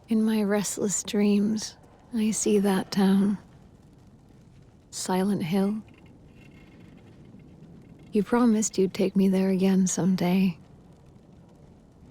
In my restless dreams, I see that town. Silent Hill. You promised you'd take me there again someday.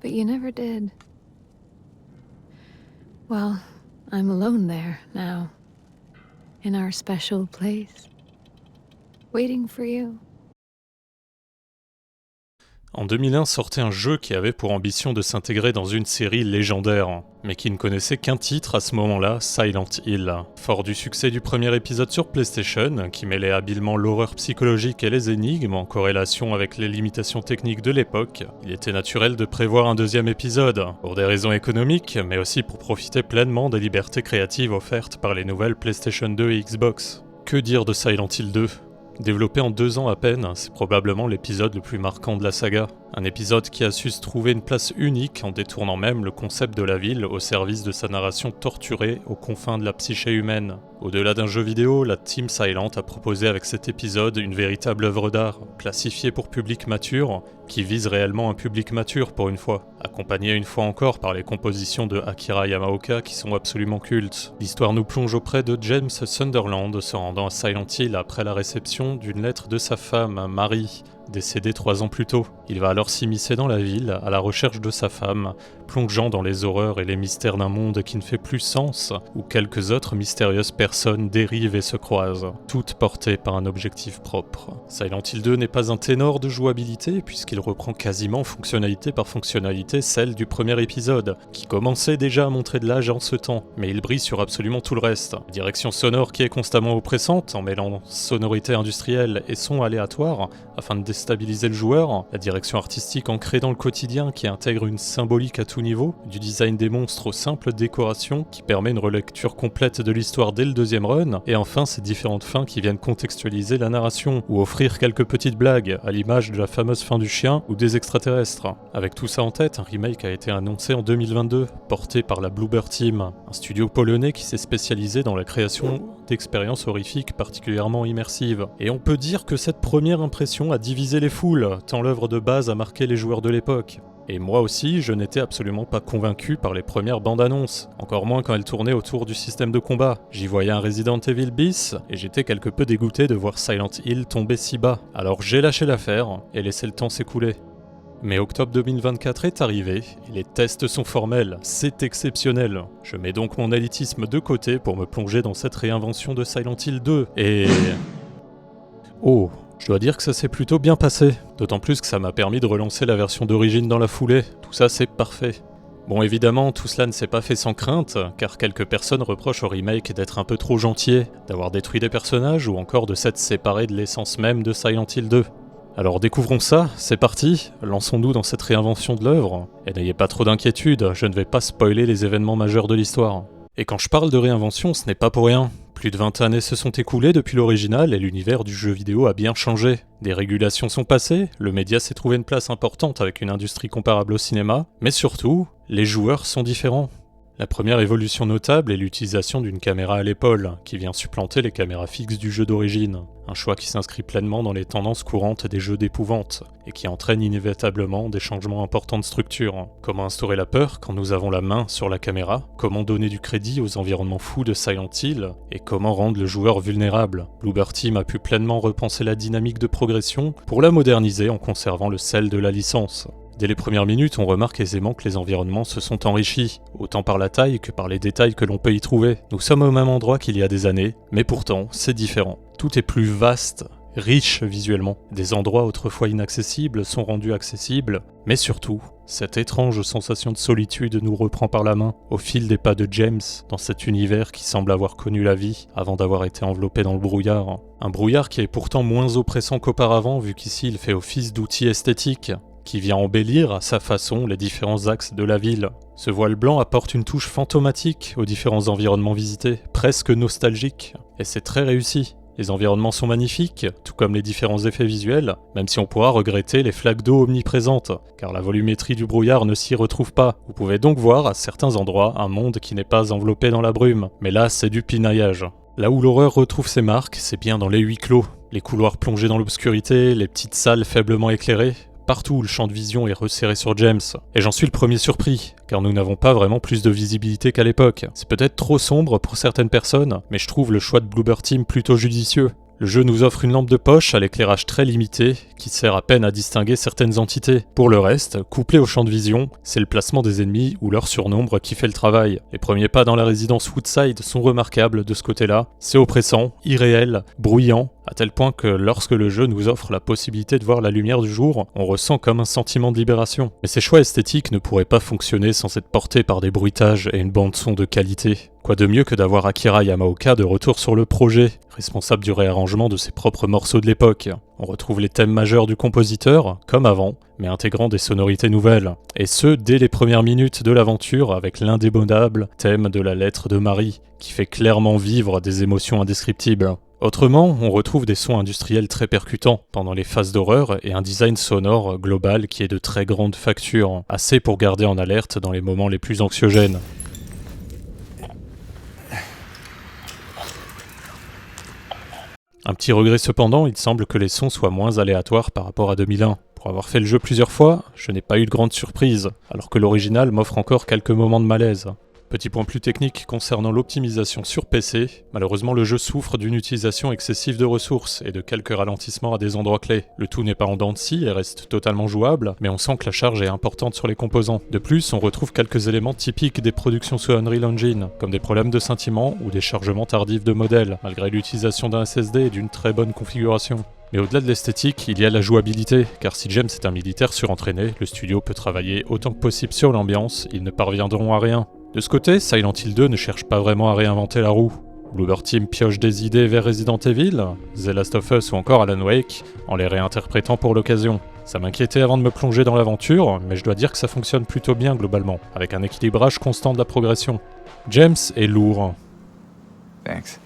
But you never did. Well, I'm alone there now. In our special place. Waiting for you. En 2001 sortait un jeu qui avait pour ambition de s'intégrer dans une série légendaire, mais qui ne connaissait qu'un titre à ce moment-là, Silent Hill. Fort du succès du premier épisode sur PlayStation, qui mêlait habilement l'horreur psychologique et les énigmes en corrélation avec les limitations techniques de l'époque, il était naturel de prévoir un deuxième épisode, pour des raisons économiques, mais aussi pour profiter pleinement des libertés créatives offertes par les nouvelles PlayStation 2 et Xbox. Que dire de Silent Hill 2 ? Développé en 2 ans à peine, c'est probablement l'épisode le plus marquant de la saga. Un épisode qui a su se trouver une place unique en détournant même le concept de la ville au service de sa narration torturée aux confins de la psyché humaine. Au-delà d'un jeu vidéo, la Team Silent a proposé avec cet épisode une véritable œuvre d'art, classifiée pour public mature, qui vise réellement un public mature pour une fois, accompagnée une fois encore par les compositions de Akira Yamaoka qui sont absolument cultes. L'histoire nous plonge auprès de James Sunderland se rendant à Silent Hill après la réception d'une lettre de sa femme, Marie, décédée 3 ans plus tôt. Il va alors s'immiscer dans la ville à la recherche de sa femme, plongeant dans les horreurs et les mystères d'un monde qui ne fait plus sens, où quelques autres mystérieuses personnes dérivent et se croisent, toutes portées par un objectif propre. Silent Hill 2 n'est pas un ténor de jouabilité, puisqu'il reprend quasiment fonctionnalité par fonctionnalité celle du premier épisode, qui commençait déjà à montrer de l'âge en ce temps, mais il brille sur absolument tout le reste. La direction sonore qui est constamment oppressante, en mêlant sonorité industrielle et son aléatoire, afin de déstabiliser le joueur, la direction artistique ancrée dans le quotidien qui intègre une symbolique à tout niveau, du design des monstres aux simples décorations qui permet une relecture complète de l'histoire dès le deuxième run, et enfin ces différentes fins qui viennent contextualiser la narration, ou offrir quelques petites blagues, à l'image de la fameuse fin du chien ou des extraterrestres. Avec tout ça en tête, un remake a été annoncé en 2022, porté par la Bloober Team, un studio polonais qui s'est spécialisé dans la création d'expériences horrifiques particulièrement immersives. Et on peut dire que cette première impression a divisé les foules, tant l'œuvre de base a marqué les joueurs de l'époque. Et moi aussi, je n'étais absolument pas convaincu par les premières bandes annonces, encore moins quand elles tournaient autour du système de combat. J'y voyais un Resident Evil bis, et j'étais quelque peu dégoûté de voir Silent Hill tomber si bas. Alors j'ai lâché l'affaire, et laissé le temps s'écouler. Mais octobre 2024 est arrivé, et les tests sont formels, c'est exceptionnel. Je mets donc mon élitisme de côté pour me plonger dans cette réinvention de Silent Hill 2, et... Oh, je dois dire que ça s'est plutôt bien passé, d'autant plus que ça m'a permis de relancer la version d'origine dans la foulée, tout ça c'est parfait. Bon évidemment, tout cela ne s'est pas fait sans crainte, car quelques personnes reprochent au remake d'être un peu trop gentil, d'avoir détruit des personnages ou encore de s'être séparé de l'essence même de Silent Hill 2. Alors découvrons ça, c'est parti, lançons-nous dans cette réinvention de l'œuvre, et n'ayez pas trop d'inquiétude, je ne vais pas spoiler les événements majeurs de l'histoire. Et quand je parle de réinvention, ce n'est pas pour rien. Plus de 20 années se sont écoulées depuis l'original et l'univers du jeu vidéo a bien changé. Des régulations sont passées, le média s'est trouvé une place importante avec une industrie comparable au cinéma, mais surtout, les joueurs sont différents. La première évolution notable est l'utilisation d'une caméra à l'épaule, qui vient supplanter les caméras fixes du jeu d'origine. Un choix qui s'inscrit pleinement dans les tendances courantes des jeux d'épouvante, et qui entraîne inévitablement des changements importants de structure. Comment instaurer la peur quand nous avons la main sur la caméra ? Comment donner du crédit aux environnements fous de Silent Hill ? Et comment rendre le joueur vulnérable ? Bloober Team a pu pleinement repenser la dynamique de progression pour la moderniser en conservant le sel de la licence. Dès les premières minutes, on remarque aisément que les environnements se sont enrichis, autant par la taille que par les détails que l'on peut y trouver. Nous sommes au même endroit qu'il y a des années, mais pourtant, c'est différent. Tout est plus vaste, riche visuellement. Des endroits autrefois inaccessibles sont rendus accessibles, mais surtout, cette étrange sensation de solitude nous reprend par la main, au fil des pas de James, dans cet univers qui semble avoir connu la vie, avant d'avoir été enveloppé dans le brouillard. Un brouillard qui est pourtant moins oppressant qu'auparavant, vu qu'ici il fait office d'outil esthétique, qui vient embellir à sa façon les différents axes de la ville. Ce voile blanc apporte une touche fantomatique aux différents environnements visités, presque nostalgique, et c'est très réussi. Les environnements sont magnifiques, tout comme les différents effets visuels, même si on pourra regretter les flaques d'eau omniprésentes, car la volumétrie du brouillard ne s'y retrouve pas. Vous pouvez donc voir à certains endroits un monde qui n'est pas enveloppé dans la brume, mais là c'est du pinaillage. Là où l'horreur retrouve ses marques, c'est bien dans les huis clos. Les couloirs plongés dans l'obscurité, les petites salles faiblement éclairées, Partout, le champ de vision est resserré sur James. Et j'en suis le premier surpris, car nous n'avons pas vraiment plus de visibilité qu'à l'époque. C'est peut-être trop sombre pour certaines personnes, mais je trouve le choix de Bloober Team plutôt judicieux. Le jeu nous offre une lampe de poche à l'éclairage très limité, qui sert à peine à distinguer certaines entités. Pour le reste, couplé au champ de vision, c'est le placement des ennemis ou leur surnombre qui fait le travail. Les premiers pas dans la résidence Woodside sont remarquables de ce côté-là. C'est oppressant, irréel, bruyant, à tel point que lorsque le jeu nous offre la possibilité de voir la lumière du jour, on ressent comme un sentiment de libération. Mais ces choix esthétiques ne pourraient pas fonctionner sans être portés par des bruitages et une bande-son de qualité. Quoi de mieux que d'avoir Akira Yamaoka de retour sur le projet, responsable du réarrangement de ses propres morceaux de l'époque. On retrouve les thèmes majeurs du compositeur, comme avant, mais intégrant des sonorités nouvelles. Et ce, dès les premières minutes de l'aventure, avec l'indémodable thème de la lettre de Marie, qui fait clairement vivre des émotions indescriptibles. Autrement, on retrouve des sons industriels très percutants pendant les phases d'horreur et un design sonore global qui est de très grande facture, assez pour garder en alerte dans les moments les plus anxiogènes. Un petit regret cependant, il semble que les sons soient moins aléatoires par rapport à 2001. Pour avoir fait le jeu plusieurs fois, je n'ai pas eu de grande surprise, alors que l'original m'offre encore quelques moments de malaise. Petit point plus technique concernant l'optimisation sur PC, malheureusement le jeu souffre d'une utilisation excessive de ressources et de quelques ralentissements à des endroits clés. Le tout n'est pas en dents de scie et reste totalement jouable, mais on sent que la charge est importante sur les composants. De plus, on retrouve quelques éléments typiques des productions sous Unreal Engine, comme des problèmes de scintillement ou des chargements tardifs de modèles, malgré l'utilisation d'un SSD et d'une très bonne configuration. Mais au-delà de l'esthétique, il y a la jouabilité, car si James est un militaire surentraîné, le studio peut travailler autant que possible sur l'ambiance, ils ne parviendront à rien. De ce côté, Silent Hill 2 ne cherche pas vraiment à réinventer la roue. Bloober Team pioche des idées vers Resident Evil, The Last of Us ou encore Alan Wake, en les réinterprétant pour l'occasion. Ça m'inquiétait avant de me plonger dans l'aventure, mais je dois dire que ça fonctionne plutôt bien globalement, avec un équilibrage constant de la progression. James est lourd. Thanks.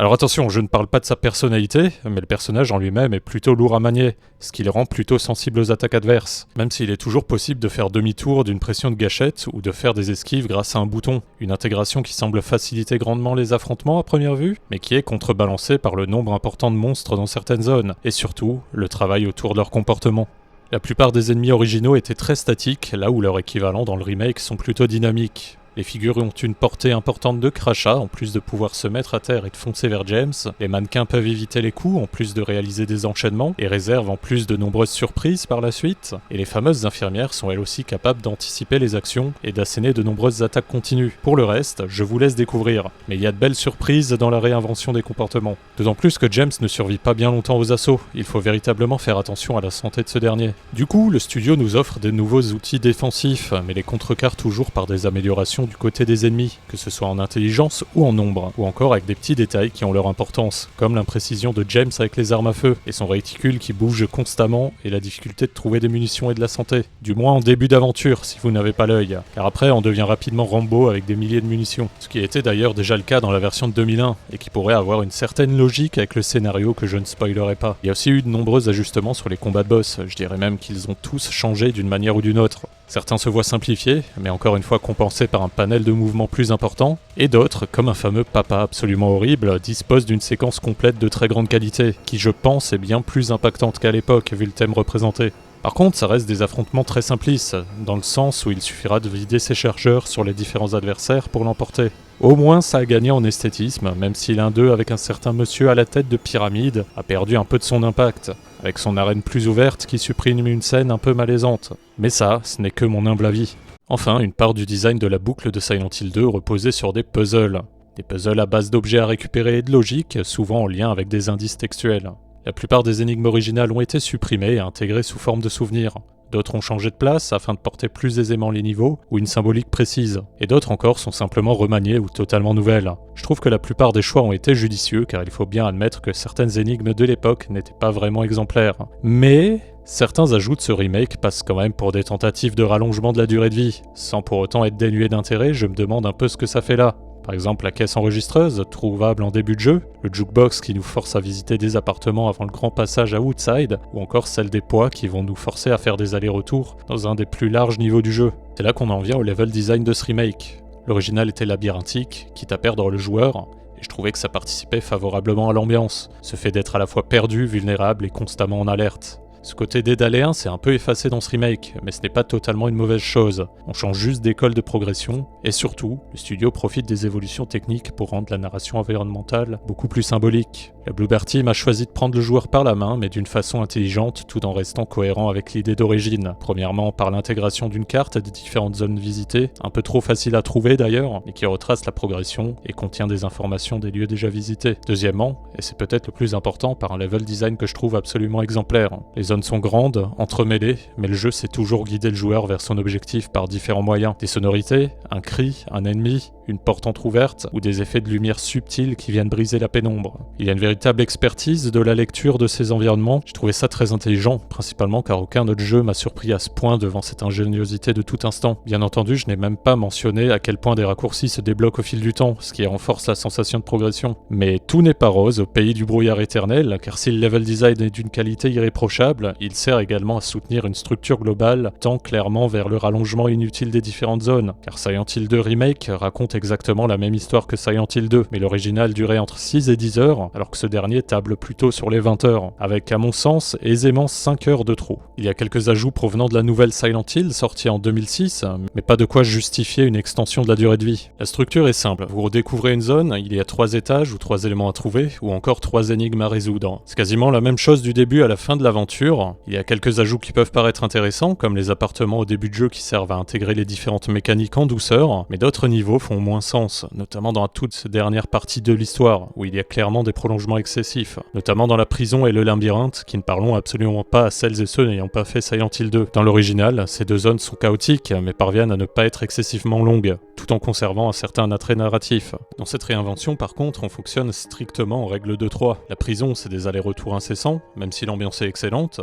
Alors attention, je ne parle pas de sa personnalité, mais le personnage en lui-même est plutôt lourd à manier, ce qui le rend plutôt sensible aux attaques adverses, même s'il est toujours possible de faire demi-tour d'une pression de gâchette ou de faire des esquives grâce à un bouton, une intégration qui semble faciliter grandement les affrontements à première vue, mais qui est contrebalancée par le nombre important de monstres dans certaines zones, et surtout, le travail autour de leur comportement. La plupart des ennemis originaux étaient très statiques, là où leurs équivalents dans le remake sont plutôt dynamiques. Les figures ont une portée importante de crachat, en plus de pouvoir se mettre à terre et de foncer vers James. Les mannequins peuvent éviter les coups, en plus de réaliser des enchaînements, et réservent en plus de nombreuses surprises par la suite. Et les fameuses infirmières sont elles aussi capables d'anticiper les actions et d'asséner de nombreuses attaques continues. Pour le reste, je vous laisse découvrir, mais il y a de belles surprises dans la réinvention des comportements. D'autant plus que James ne survit pas bien longtemps aux assauts, il faut véritablement faire attention à la santé de ce dernier. Du coup, le studio nous offre de nouveaux outils défensifs, mais les contrecarre toujours par des améliorations du côté des ennemis, que ce soit en intelligence ou en nombre, ou encore avec des petits détails qui ont leur importance, comme l'imprécision de James avec les armes à feu, et son réticule qui bouge constamment, et la difficulté de trouver des munitions et de la santé. Du moins en début d'aventure, si vous n'avez pas l'œil, car après on devient rapidement Rambo avec des milliers de munitions, ce qui était d'ailleurs déjà le cas dans la version de 2001, et qui pourrait avoir une certaine logique avec le scénario que je ne spoilerai pas. Il y a aussi eu de nombreux ajustements sur les combats de boss, je dirais même qu'ils ont tous changé d'une manière ou d'une autre. Certains se voient simplifiés, mais encore une fois compensés par un panel de mouvements plus important, et d'autres, comme un fameux papa absolument horrible, disposent d'une séquence complète de très grande qualité, qui je pense est bien plus impactante qu'à l'époque vu le thème représenté. Par contre, ça reste des affrontements très simplistes, dans le sens où il suffira de vider ses chargeurs sur les différents adversaires pour l'emporter. Au moins ça a gagné en esthétisme, même si l'un d'eux avec un certain monsieur à la tête de pyramide a perdu un peu de son impact, avec son arène plus ouverte qui supprime une scène un peu malaisante. Mais ça, ce n'est que mon humble avis. Enfin, une part du design de la boucle de Silent Hill 2 reposait sur des puzzles. Des puzzles à base d'objets à récupérer et de logique, souvent en lien avec des indices textuels. La plupart des énigmes originales ont été supprimées et intégrées sous forme de souvenirs. D'autres ont changé de place afin de porter plus aisément les niveaux ou une symbolique précise. Et d'autres encore sont simplement remaniées ou totalement nouvelles. Je trouve que la plupart des choix ont été judicieux car il faut bien admettre que certaines énigmes de l'époque n'étaient pas vraiment exemplaires. Mais certains ajouts de ce remake passent quand même pour des tentatives de rallongement de la durée de vie. Sans pour autant être dénués d'intérêt, je me demande un peu ce que ça fait là. Par exemple la caisse enregistreuse, trouvable en début de jeu, le jukebox qui nous force à visiter des appartements avant le grand passage à Woodside, ou encore celle des poids qui vont nous forcer à faire des allers-retours dans un des plus larges niveaux du jeu. C'est là qu'on en vient au level design de ce remake. L'original était labyrinthique, quitte à perdre le joueur, et je trouvais que ça participait favorablement à l'ambiance, ce fait d'être à la fois perdu, vulnérable et constamment en alerte. Ce côté dédaléen c'est un peu effacé dans ce remake, mais ce n'est pas totalement une mauvaise chose. On change juste d'école de progression, et surtout, le studio profite des évolutions techniques pour rendre la narration environnementale beaucoup plus symbolique. Le Bluebird Team a choisi de prendre le joueur par la main, mais d'une façon intelligente, tout en restant cohérent avec l'idée d'origine. Premièrement, par l'intégration d'une carte des différentes zones visitées, un peu trop facile à trouver d'ailleurs, mais qui retrace la progression et contient des informations des lieux déjà visités. Deuxièmement, et c'est peut-être le plus important, par un level design que je trouve absolument exemplaire. Les zones sont grandes, entremêlées, mais le jeu sait toujours guider le joueur vers son objectif par différents moyens. Des sonorités, un cri, un ennemi, une porte entrouverte, ou des effets de lumière subtils qui viennent briser la pénombre. Il y a une véritable expertise de la lecture de ces environnements. Je trouvais ça très intelligent, principalement car aucun autre jeu m'a surpris à ce point devant cette ingéniosité de tout instant. Bien entendu, je n'ai même pas mentionné à quel point des raccourcis se débloquent au fil du temps, ce qui renforce la sensation de progression. Mais tout n'est pas rose au pays du brouillard éternel, car si le level design est d'une qualité irréprochable, il sert également à soutenir une structure globale, tend clairement vers le rallongement inutile des différentes zones, car Silent Hill 2 Remake raconte exactement la même histoire que Silent Hill 2, mais l'original durait entre 6 et 10 heures, alors que ce dernier table plutôt sur les 20 heures, avec à mon sens aisément 5 heures de trop. Il y a quelques ajouts provenant de la nouvelle Silent Hill sortie en 2006, mais pas de quoi justifier une extension de la durée de vie. La structure est simple, vous redécouvrez une zone, il y a 3 étages ou 3 éléments à trouver, ou encore 3 énigmes à résoudre. C'est quasiment la même chose du début à la fin de l'aventure. Il y a quelques ajouts qui peuvent paraître intéressants, comme les appartements au début de jeu qui servent à intégrer les différentes mécaniques en douceur, mais d'autres niveaux font moins sens, notamment dans toute cette dernière partie de l'histoire, où il y a clairement des prolongements excessifs, notamment dans la prison et le labyrinthe, qui ne parlons absolument pas à celles et ceux n'ayant pas fait Silent Hill 2. Dans l'original, ces 2 zones sont chaotiques, mais parviennent à ne pas être excessivement longues, tout en conservant un certain attrait narratif. Dans cette réinvention, par contre, on fonctionne strictement en règle de 3. La prison, c'est des allers-retours incessants, même si l'ambiance est excellente.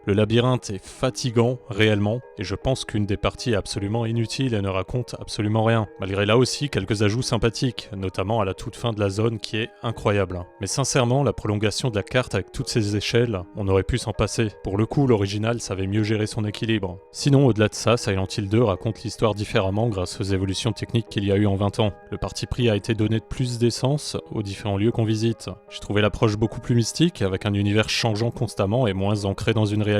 Le labyrinthe est fatigant, réellement, et je pense qu'une des parties est absolument inutile et ne raconte absolument rien. Malgré là aussi quelques ajouts sympathiques, notamment à la toute fin de la zone qui est incroyable. Mais sincèrement, la prolongation de la carte avec toutes ces échelles, on aurait pu s'en passer. Pour le coup, l'original savait mieux gérer son équilibre. Sinon, au-delà de ça, Silent Hill 2 raconte l'histoire différemment grâce aux évolutions techniques qu'il y a eu en 20 ans. Le parti pris a été donné de plus d'essence aux différents lieux qu'on visite. J'ai trouvé l'approche beaucoup plus mystique, avec un univers changeant constamment et moins ancré dans une réalité,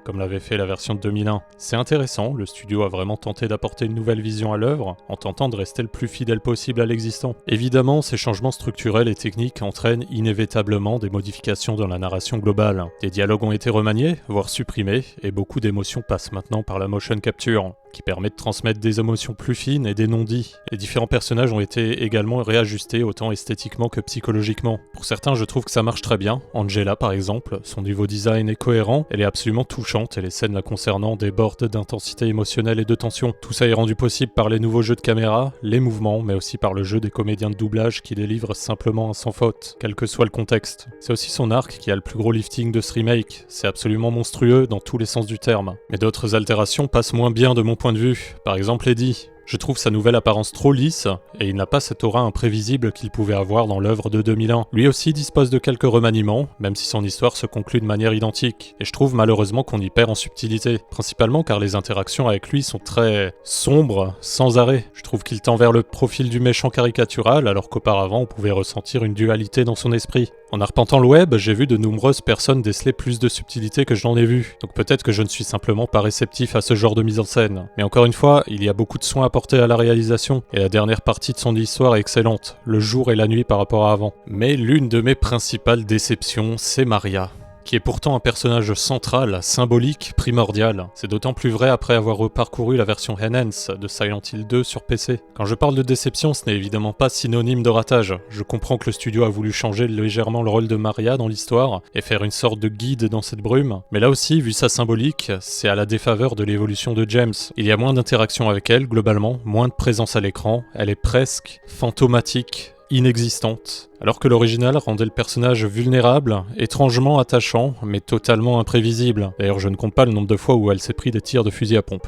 comme l'avait fait la version de 2001. C'est intéressant, le studio a vraiment tenté d'apporter une nouvelle vision à l'œuvre, en tentant de rester le plus fidèle possible à l'existant. Évidemment, ces changements structurels et techniques entraînent inévitablement des modifications dans la narration globale. Des dialogues ont été remaniés, voire supprimés, et beaucoup d'émotions passent maintenant par la motion capture, qui permet de transmettre des émotions plus fines et des non-dits. Les différents personnages ont été également réajustés autant esthétiquement que psychologiquement. Pour certains, je trouve que ça marche très bien. Angela, par exemple, son niveau design est cohérent, elle est absolument touchante et les scènes la concernant débordent d'intensité émotionnelle et de tension. Tout ça est rendu possible par les nouveaux jeux de caméra, les mouvements, mais aussi par le jeu des comédiens de doublage qui délivrent simplement un sans faute, quel que soit le contexte. C'est aussi son arc qui a le plus gros lifting de ce remake. C'est absolument monstrueux dans tous les sens du terme. Mais d'autres altérations passent moins bien de mon point de vue. Par exemple Eddie. Je trouve sa nouvelle apparence trop lisse, et il n'a pas cette aura imprévisible qu'il pouvait avoir dans l'œuvre de 2001. Lui aussi dispose de quelques remaniements, même si son histoire se conclut de manière identique, et je trouve malheureusement qu'on y perd en subtilité, principalement car les interactions avec lui sont très sombres, sans arrêt. Je trouve qu'il tend vers le profil du méchant caricatural, alors qu'auparavant on pouvait ressentir une dualité dans son esprit. En arpentant le web, j'ai vu de nombreuses personnes déceler plus de subtilité que je n'en ai vu, donc peut-être que je ne suis simplement pas réceptif à ce genre de mise en scène. Mais encore une fois, il y a beaucoup de soins apportés à la réalisation, et la dernière partie de son histoire est excellente, le jour et la nuit par rapport à avant. Mais l'une de mes principales déceptions, c'est Maria, qui est pourtant un personnage central, symbolique, primordial. C'est d'autant plus vrai après avoir reparcouru la version Enhance de Silent Hill 2 sur PC. Quand je parle de déception, ce n'est évidemment pas synonyme de ratage. Je comprends que le studio a voulu changer légèrement le rôle de Maria dans l'histoire, et faire une sorte de guide dans cette brume. Mais là aussi, vu sa symbolique, c'est à la défaveur de l'évolution de James. Il y a moins d'interaction avec elle, globalement, moins de présence à l'écran, elle est presque fantomatique, inexistante, alors que l'original rendait le personnage vulnérable, étrangement attachant, mais totalement imprévisible. D'ailleurs, je ne compte pas le nombre de fois où elle s'est pris des tirs de fusil à pompe.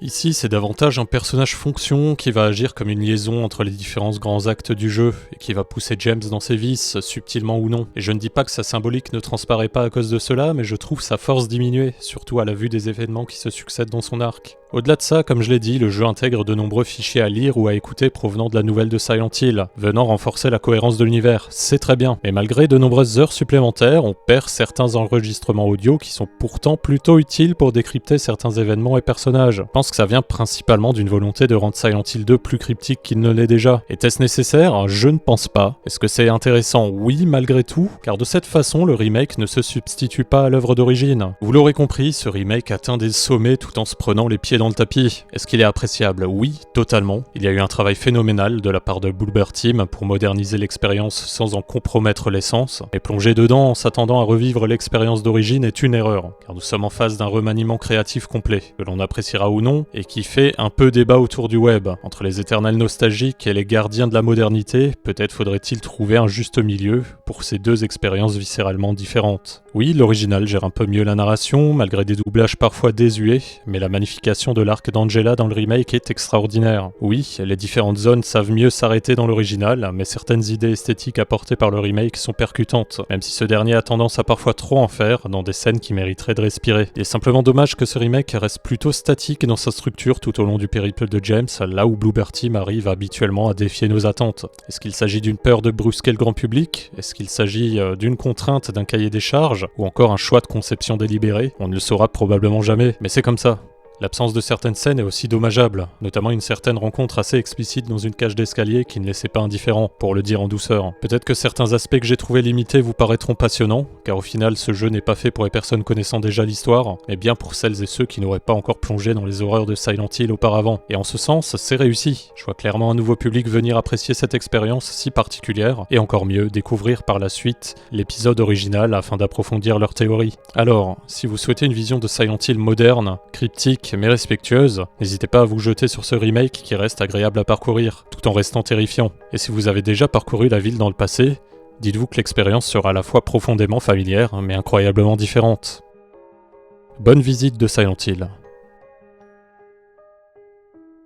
Ici, c'est davantage un personnage fonction qui va agir comme une liaison entre les différents grands actes du jeu, et qui va pousser James dans ses vices, subtilement ou non. Et je ne dis pas que sa symbolique ne transparaît pas à cause de cela, mais je trouve sa force diminuer, surtout à la vue des événements qui se succèdent dans son arc. Au-delà de ça, comme je l'ai dit, le jeu intègre de nombreux fichiers à lire ou à écouter provenant de la nouvelle de Silent Hill, venant renforcer la cohérence de l'univers, c'est très bien. Mais malgré de nombreuses heures supplémentaires, on perd certains enregistrements audio qui sont pourtant plutôt utiles pour décrypter certains événements et personnages. Je pense que ça vient principalement d'une volonté de rendre Silent Hill 2 plus cryptique qu'il ne l'est déjà. Était-ce nécessaire? Je ne pense pas. Est-ce que c'est intéressant? Oui, malgré tout, car de cette façon, le remake ne se substitue pas à l'œuvre d'origine. Vous l'aurez compris, ce remake atteint des sommets tout en se prenant les pieds dans le tapis. Est-ce qu'il est appréciable? Oui, totalement. Il y a eu un travail phénoménal de la part de Bloober Team pour moderniser l'expérience sans en compromettre l'essence. Et plonger dedans en s'attendant à revivre l'expérience d'origine est une erreur, car nous sommes en face d'un remaniement créatif complet, que l'on appréciera ou non, et qui fait un peu débat autour du web. Entre les éternels nostalgiques et les gardiens de la modernité, peut-être faudrait-il trouver un juste milieu pour ces deux expériences viscéralement différentes. Oui, l'original gère un peu mieux la narration, malgré des doublages parfois désuets, mais la magnification de l'arc d'Angela dans le remake est extraordinaire. Oui, les différentes zones savent mieux s'arrêter dans l'original, mais certaines idées esthétiques apportées par le remake sont percutantes, même si ce dernier a tendance à parfois trop en faire dans des scènes qui mériteraient de respirer. Il est simplement dommage que ce remake reste plutôt statique dans sa structure tout au long du périple de James, là où Bloober Team arrive habituellement à défier nos attentes. Est-ce qu'il s'agit d'une peur de brusquer le grand public? Est-ce qu'il s'agit d'une contrainte d'un cahier des charges? Ou encore un choix de conception délibéré? On ne le saura probablement jamais, mais c'est comme ça. L'absence de certaines scènes est aussi dommageable, notamment une certaine rencontre assez explicite dans une cage d'escalier qui ne laissait pas indifférent, pour le dire en douceur. Peut-être que certains aspects que j'ai trouvés limités vous paraîtront passionnants, car au final ce jeu n'est pas fait pour les personnes connaissant déjà l'histoire, mais bien pour celles et ceux qui n'auraient pas encore plongé dans les horreurs de Silent Hill auparavant. Et en ce sens, c'est réussi. Je vois clairement un nouveau public venir apprécier cette expérience si particulière, et encore mieux, découvrir par la suite l'épisode original afin d'approfondir leurs théories. Alors, si vous souhaitez une vision de Silent Hill moderne, cryptique, mais respectueuse, n'hésitez pas à vous jeter sur ce remake qui reste agréable à parcourir, tout en restant terrifiant. Et si vous avez déjà parcouru la ville dans le passé, dites-vous que l'expérience sera à la fois profondément familière, mais incroyablement différente. Bonne visite de Silent Hill.